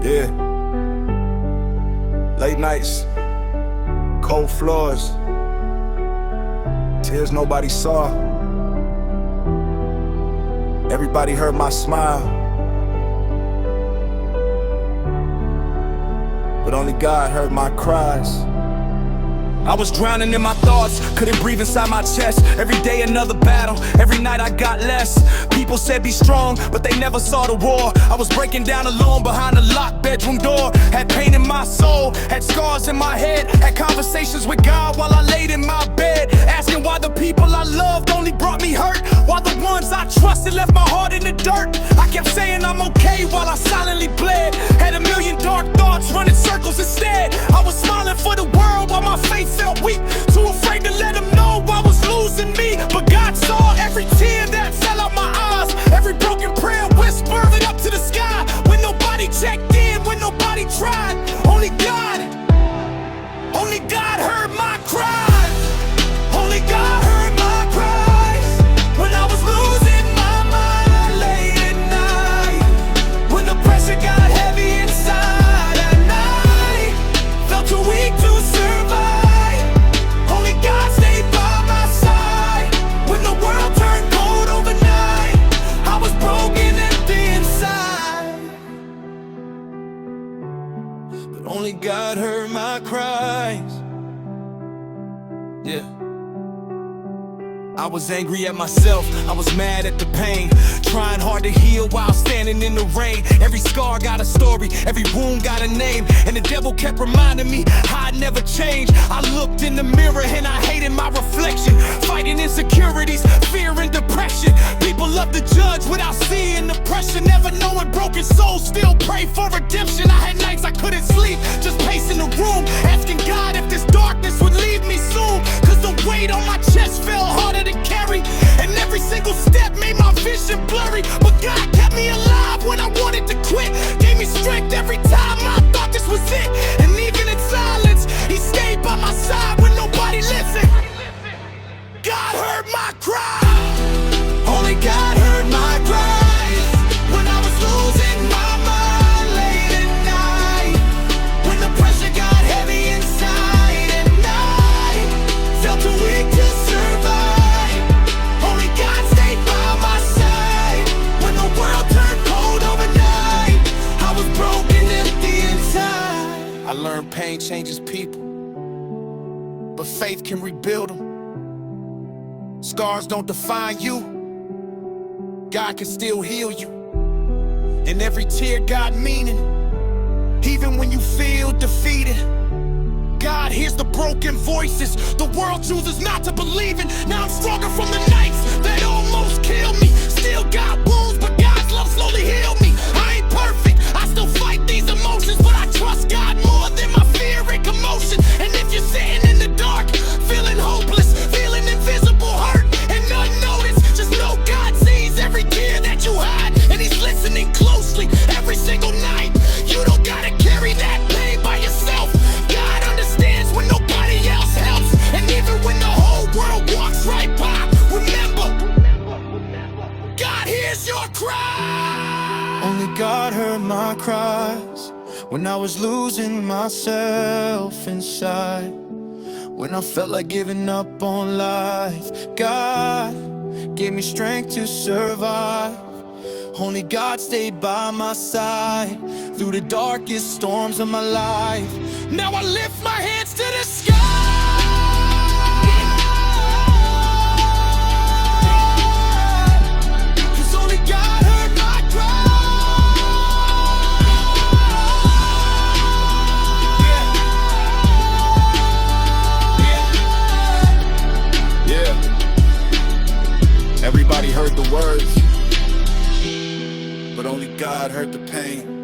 Yeah. Late nights, cold floors, tears nobody saw. Everybody heard my smile, but only God heard my cries. I was drowning in my thoughts, couldn't breathe inside my chest. Every day another battle, every night I got less. People said be strong, but they never saw the war. I was breaking down alone behind a locked bedroom door. Had pain in my soul, had scars in my head. Had conversations with God while I laid in my bed, asking why the people I loved only brought me hurt, while the ones I trusted left my heart in the dirt. I kept saying I'm okay while I silently bled. Had a million dark thoughts running circles instead. I was smiling for the world while my face felt weak, too afraid to let them know I was losing me. But God saw every tear that fell out my eyes, every broken prayer whispered it up to the sky. When nobody checked in, when nobody tried, only God heard my cries. Only God heard my cries. When I was losing my mind late at night, when the pressure got heavy inside at night, felt too weak to survive. Only God heard my cries. Yeah. I was angry at myself, I was mad at the pain, trying hard to heal while standing in the rain. Every scar got a story, every wound got a name, and the devil kept reminding me how I'd never change. I looked in the mirror and I hated my reflection, fighting insecurities, fear and depression. People love to judge without seeing the pressure, never knowing broken souls still pray for redemption. I had nights I couldn't sleep, just pacing the room, asking God if this darkness would leave me soon. Cause the weight on my chest felt harder to carry, and every single step made my vision blurry. But God kept me alive when I wanted to quit, gave me strength every time I thought this was it. And even in silence, He stayed by my side when nobody listened. God heard my cry. Only God heard my cries. When I was losing my mind late at night, when the pressure got heavy inside at night, felt too weak to survive. I learned pain changes people, but faith can rebuild them. Scars don't define you, God can still heal you. And every tear got meaning, even when you feel defeated. God hears the broken voices the world chooses not to believe in. Now I'm stronger from the nights that almost killed me. Still got wounds, but God's love slowly healed me. I ain't perfect, I still fight these emotions, but I trust God more than my fear and commotion. And if you're sitting in the dark, feeling hopeless, feeling invisible, hurt, and unnoticed, just know God sees every tear that you hide, and He's listening closely every single night. You don't gotta carry that pain by yourself. God understands when nobody else helps, and even when the whole world walks right by, remember, God hears your cry. Only God heard my cries when I was losing myself inside, when I felt like giving up on life. God gave me strength to survive. Only God stayed by my side through the darkest storms of my life. Now I lift my hands to the sky. Everybody heard the words, but only God heard the pain.